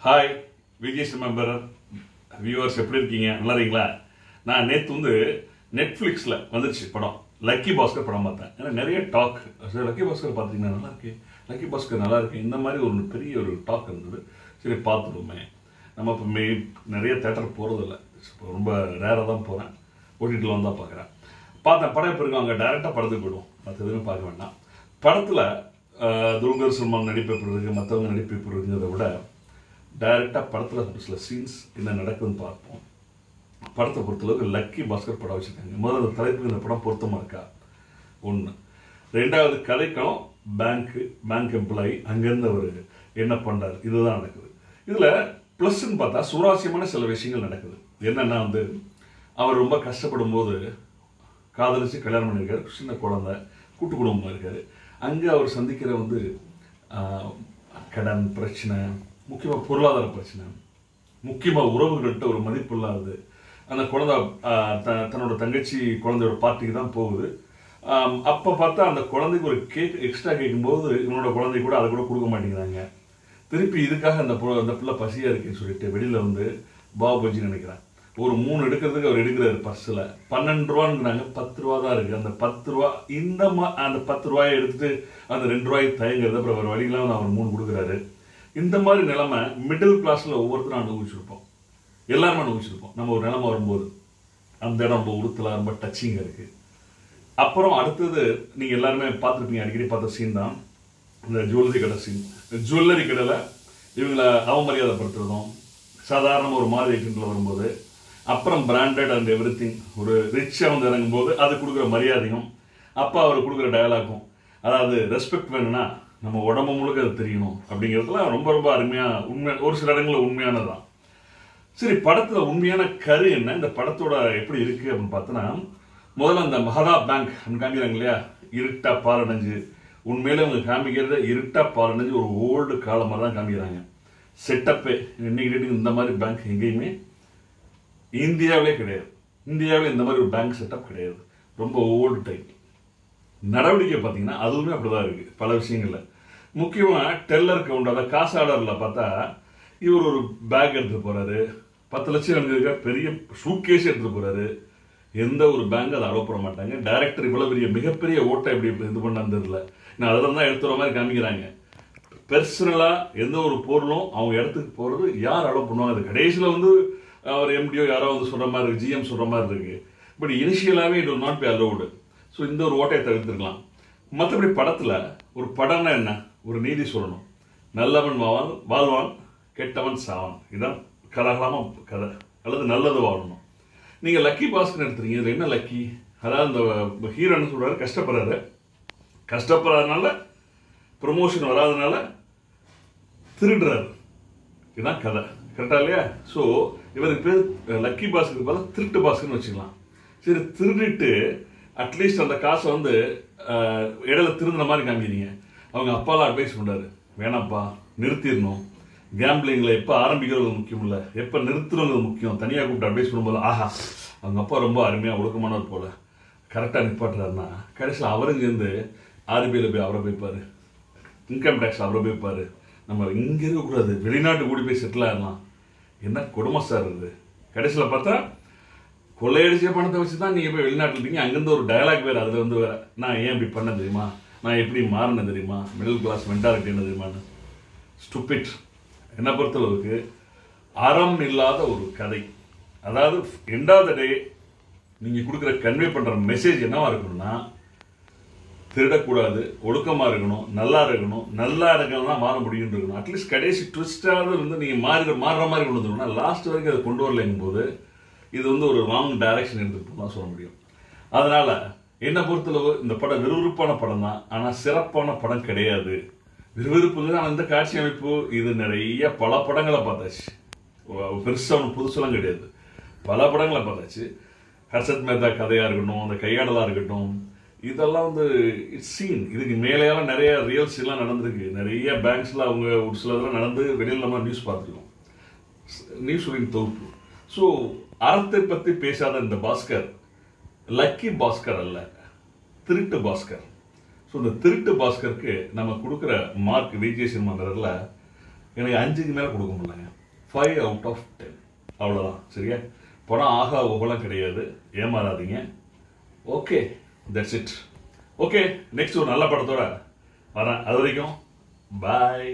Hi Vijay member viewers எப்படி இருக்கீங்க? நல்லா இருக்கீங்களா? நான் நேற்று நெட்ஃப்ளிக்ஸில் வந்துருச்சு படம் லக்கி பாஸ்கர் படம் பார்த்தேன். ஏன்னா நிறைய டாக் லக்கி பாஸ்கர் பார்த்தீங்கன்னா நல்லா இருக்கு, லக்கி பாஸ்கர் நல்லா இருக்கு, இந்த மாதிரி ஒரு பெரிய ஒரு டாக் இருந்தது. சரி பார்த்துடுவோமே. நம்ம இப்போ நிறைய தேட்டர் போகிறதில்ல, இப்போ ரொம்ப ரேராக தான் போகிறேன், ஓடிடியில் வந்தால் பார்க்குறேன். பார்த்தேன் படம் இப்போ இருக்கு, அங்கே டேரெக்டாக படத்துக்கு போய்டும், மற்ற எதுவுமே பார்க்க வேண்டாம். படத்தில் துல்கர் சல்மான் நடிப்பு எப்படி இருக்குது, மற்றவங்க நடிப்பு எப்படி இருக்குங்கிறத விட டைரெக்டாக படத்தில் சில சீன்ஸ் என்ன நடக்குதுன்னு பார்ப்போம். படத்தை பொறுத்தளவுக்கு லக்கி பாஸ்கர் படம் வச்சுருக்காங்க. முதல்ல அந்த தலைப்புக்கு இந்த படம் பொருத்தமாக இருக்கா ஒன்று. ரெண்டாவது கதைக்களம் பேங்க் எம்ப்ளாயி, அங்கேருந்து அவர் என்ன பண்ணுறாரு, இதுதான் நடக்குது. இதில் ப்ளஸ்ன்னு பார்த்தா சுவாரஸ்யமான சில விஷயங்கள் நடக்குது. என்னென்னா அவர் ரொம்ப கஷ்டப்படும் போது காதலிச்சு கல்யாணம் பண்ணியிருக்காரு, சின்ன குழந்தை, கூட்டு குடும்பமாக இருக்கார். அங்கே அவர் சந்திக்கிற கடன் பிரச்சனை, முக்கியமாக பொருளாதார பிரச்சனை, முக்கியமாக உறவுகள்கிட்ட ஒரு மதிப்பு இல்லாது. அந்த குழந்தை தன்னோட தங்கச்சி குழந்தையோட பார்ட்டிக்கு தான் போகுது. அப்போ பார்த்தா அந்த குழந்தைக்கு ஒரு கேக் எக்ஸ்ட்ரா கேட்கும்போது இவனோட குழந்தை கூட அதை கூட கொடுக்க மாட்டேங்கிறாங்க. திருப்பி இதுக்காக அந்த பிள்ளை பசியாக இருக்குன்னு சொல்லிட்டு வெளியில் பாவ் பஜ்ஜி நினைக்கிறேன், ஒரு 3 எடுக்கிறதுக்கு அவர் எடுக்கிறாரு. பர்ஸில் 12 ரூபாங்கிறாங்க, 10 ரூபா தான் இருக்குது. அந்த 10 ரூபா அந்த 10 ரூபாயை எடுத்துட்டு அந்த 2 ரூபாய்க்கு தயங்குறது. அப்புறம் அவர் வழியெல்லாம் அவர் 3 கொடுக்குறாரு. இந்த மாதிரி நிலைமை மிடில் கிளாஸில் ஒவ்வொருத்தரும் அனுபவிச்சிருப்போம், எல்லாருமே அனுபவிச்சிருப்போம். நம்ம ஒரு நிலைமை வரும்போது அந்த இடம் ரொம்ப உறுத்தலாக ரொம்ப டச்சிங்காக இருக்குது. அப்புறம் அடுத்தது நீங்கள் எல்லாருமே பார்த்துருப்பீங்க, அடிக்கடி பார்த்த சீன் தான் இந்த ஜுவல்லரி கடை சீன். ஜுவல்லரி கடையில் இவங்களை அவமரியாதைப்படுத்துறதும், சாதாரண ஒரு மாதிரி ஐட்டத்தில் வரும்போது, அப்புறம் பிராண்டட் அண்ட் எவ்ரி திங், ஒரு ரிச்சாக இறங்கும்போது அது கொடுக்குற மரியாதையும், அப்போ அவர் கொடுக்குற டயலாகும், அதாவது ரெஸ்பெக்ட் வேணும்னா நம்ம உடம்பு முழுக்க அது தெரியணும் அப்படிங்கிறதுலாம் ரொம்ப ரொம்ப அருமையாக உண்மை, ஒரு சில இடங்களில் உண்மையானதான். சரி, படத்தில் உண்மையான கரு என்ன, இந்த படத்தோட எப்படி இருக்குது அப்படின்னு பார்த்தோன்னா, முதல்ல அந்த மஹதா பேங்க் அப்படின்னு காமிக்கிறாங்க இல்லையா, இருட்டா பாலடைஞ்சு, உண்மையிலே அவங்க காமிக்கிறத இருட்டா பாலடைஞ்சு ஒரு ஓல்டு காலமாக தான் காமிக்கிறாங்க. செட்டப்பே இன்னைக்கு டேட்டுக்கு இந்த மாதிரி பேங்க் எங்கேயுமே இந்தியாவிலே கிடையாது. இந்தியாவில் இந்த மாதிரி ஒரு பேங்க் செட்டப் கிடையாது, ரொம்ப ஓல்டு டைப். நடவடிக்கை பார்த்தீங்கன்னா அதுவுமே அப்படிதான் இருக்குது பல விஷயங்களில். முக்கியமாக டெல்லர் கவுண்டர் காசாளரில் பார்த்தா இவர் ஒரு பேக் எடுத்துகிட்டு போகிறாரு, 10 லட்சம் இருக்க பெரிய ஷூட்கேஸ் எடுத்துகிட்டு போகிறாரு. எந்த ஒரு பேங்க் அதை அலோவ் பண்ண மாட்டாங்க. டைரக்டர் இவ்வளோ பெரிய மிகப்பெரிய ஓட்டை எப்படி இது பண்ணதில்ல. நான் அதில் தான் எடுத்துகிற மாதிரி காமிக்கிறாங்க. பெர்சனலாக எந்த ஒரு பொருளும் அவங்க இடத்துக்கு போகிறது யார் அலோவ் பண்ணுவாங்க? அது கடைசியில் அவர் எம்டியோ யாரோ சொல்கிற மாதிரி இருக்குது, ஜிஎம் சொல்கிற மாதிரி இருக்குது. பட் இனிஷியலாகவே it will not be allowed. So இந்த ஒரு ஓட்டையை தவிர்த்துருக்கலாம். மற்றபடி படத்தில் ஒரு படம்னா என்ன, ஒரு நீதி சொல்லணும், நல்லவன் வாழ்வான் கெட்டவன் சாவான், இதுதான் கலகலமாக கதை, அல்லது நல்லது வாழணும். நீங்கள் லக்கி பாஸ்கர் எடுத்துறீங்க, இதில் என்ன லக்கி? அதாவது இந்த ஹீரோன்னு சொல்கிறாரு, கஷ்டப்படுறதுனால ப்ரொமோஷன் வராதனால திருடுறாரு, இதுதான் கதை. கரெக்டா இல்லையா? ஸோ இவருக்கு பேர் லக்கி பாஸ்கருக்கு பதில் திருட்டு பாஸ்கர்னு வச்சுக்கலாம். சரி, திருடிட்டு அட்லீஸ்ட் அந்த காசை இடையில திருந்தின மாதிரி காமிக்கிறீங்க. அவங்க அப்பாலாம் அட்வைஸ் பண்ணுறாரு, வேணாப்பா நிறுத்திடணும், கேம்பிளிங்கில் எப்போ ஆரம்பிக்கிறது முக்கியம் இல்லை, எப்போ நிறுத்துறது முக்கியம். தனியாக கூப்பிட்டு அட்வைஸ் பண்ணும்போது ஆஹா அவங்க அப்பா ரொம்ப அருமையாக ஒழுக்கமானவர் போல கரெக்டாக நிப்பாட்டுறாருன்னா, கடைசியில் அவருங்கேருந்து ஆர்பிஐயில் போய் அவரை போய்ப்பார், இன்கம் டேக்ஸ் அவரை போய்ப்பார், நம்ம இங்கே இருக்கக்கூடாது, வெளிநாட்டு கூடி போய் செட்டில் ஆகலாம். என்ன கொடுமை சார் இது? கடைசியில் பார்த்தா கொள்ளையடிச்ச பணத்தை வச்சு தான் நீங்கள் போய் வெளிநாட்டில் இருக்கீங்க. அங்கேருந்து ஒரு டயலாக் வேறு, அதில் வேறு, நான் ஏன் இப்படி பண்ண தெரியுமா, நான் எப்படி மாறினேன் தெரியுமா, மிடில் கிளாஸ் மென்டாலிட்டி என்ன தெரியுமான்னு. ஸ்டூபிட். என்னை பொறுத்தளவுக்கு அறம் இல்லாத ஒரு கதை. அதாவது எண்ட் ஆஃப் த டே நீங்கள் கொடுக்குற கன்வே பண்ணுற மெசேஜ் என்னவா இருக்கணும்னா, திருடக்கூடாது, ஒழுக்கமாக இருக்கணும், நல்லா இருக்கணும் தான் மாற முடியும்னு இருக்கணும். அட்லீஸ்ட் கடைசி ட்விஸ்டாவது நீங்கள் மாறுற மாதிரி கொண்டு வந்துருக்கணும். லாஸ்ட் வரைக்கும் அதை கொண்டு வரலைங்கும் போது இது ஒரு ராங் டைரக்ஷன் எடுத்துகிட்டு தான் சொல்ல முடியும். அதனால் என்னை பொறுத்தளவு இந்த படம் விறுவிறுப்பான படம் தான், ஆனால் சிறப்பான படம் கிடையாது. விறுவிறுப்புங்க தான் அந்த காட்சி அமைப்பு, இது நிறைய பல படங்களை பார்த்தாச்சு, பெருசாக புதுசெல்லாம் கிடையாது, பல படங்களை பார்த்தாச்சு. ஹர்ஷத் மேத்தா கதையாக இருக்கட்டும், அந்த கையாடலாக இருக்கட்டும், இதெல்லாம் இட்ஸ் சீன். இதுக்கு மேலேயெல்லாம் நிறைய ரியல் சீன்லாம் நடந்திருக்கு. நிறைய பேங்க்ஸில் அவங்க ஒரு சிலதெல்லாம் நடந்து வெளியில் நம்ம நியூஸ் பார்த்துருக்கோம், நியூஸ் தொகுப்பு. ஸோ அறத்தை பற்றி பேசாத இந்த பாஸ்கர் லக்கி பாஸ்கர் அல்ல, திருட்டு பாஸ்கர். ஸோ இந்த திருட்டு பாஸ்கருக்கு நம்ம கொடுக்குற மார்க் விஜய் சினிமாங்கிறதுல எனக்கு 5க்கு மேலே கொடுக்க முடியலங்க. 5 out of 10 அவ்வளோதான். சரியா? படம் ஆகா ஓகலாம் கிடையாது, ஏமாறாதீங்க. Okay, that's it. Okay, next ஒரு நல்ல படத்தோட வரேன். அது வரைக்கும் பாய்.